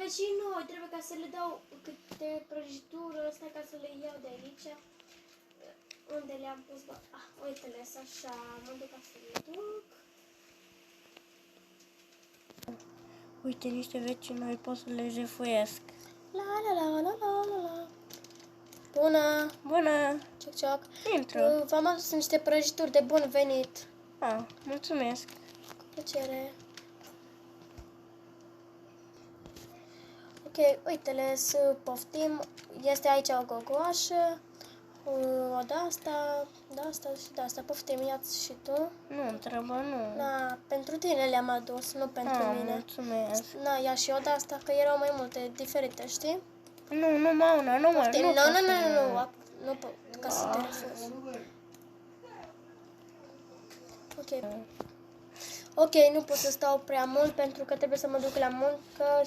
vecinul, trebuie ca să le dau câte prăjitură ăsta ca să le iau de aici. Unde le-am pus, bă? Uite-le, așa, mă duc ca să le duc. Uite, niște vecinoi, pot să le jefuiesc. La la la la la la la. Bună! Bună! Cioc, cioc. Intră. V-am adus niște prăjituri de bun venit. Mulțumesc. Cu plăcere. Ok, uite-le, să poftim. Este aici o gogoașă. O de-asta, de-asta și de-asta. Poftim, ia-ți și tu. Nu, trebuie, nu. Na, pentru tine le-am adus, nu pentru mine. Mulțumesc. Na, ia și eu de-asta, că erau mai multe diferite, știi? Nu, numai una, nu mai. Nu pot, ca să te refuz. Ok. Ok, nu pot să stau prea mult pentru că trebuie să mă duc la muncă,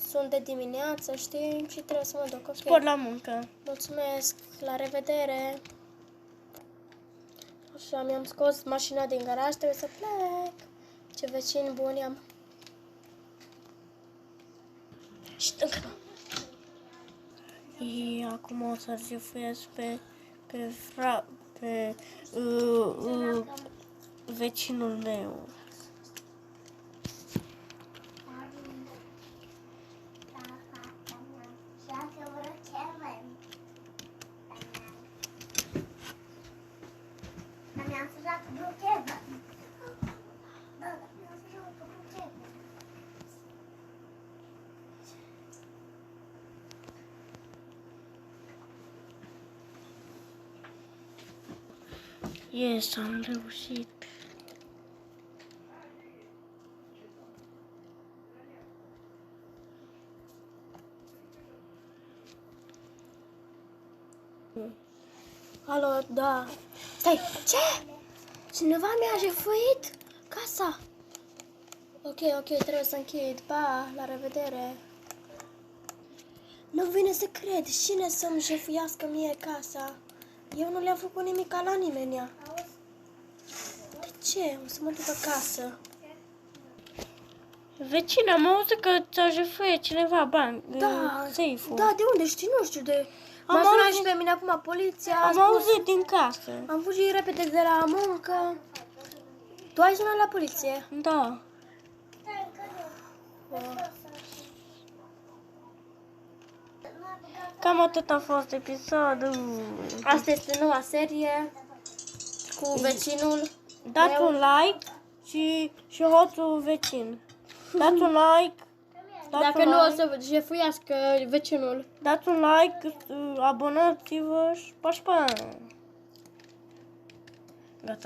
sunt de dimineață, știi? Și trebuie să mă duc, ok. Spor la muncă. Mulțumesc, la revedere. Așa, mi-am scos mașina din garaj, trebuie să plec. Ce vecini buni am. Șt, încă nu. Acum o să jefuiesc pe vecinul meu. Yes, am reușit. Alo, da. Stai, ce? Cineva mi-a jefuit casa. Ok, trebuie să închid. Pa, la revedere. Nu vine să cred. Cine să-mi jefuiască mie casa? Eu nu le-am făcut nimic la nimeni. De ce? O să mă duc acasă. Vecina, am auzit că ți-a jefuit cineva bani. Da, Safe-ul. da, de unde știi? Nu știu de... Am M-a sunat auzit- și pe mine acum poliția. Am auzit din casă. Am fugit repede de la muncă. Tu ai sunat la poliție? Da. Cam atât a fost episodul. Asta este noua serie cu vecinul. Dați un like și hoțul vecin. Dați un like. Dacă nu o să jefuiască vecinul. Dați un like, abonați-vă și pa, pa. Gata.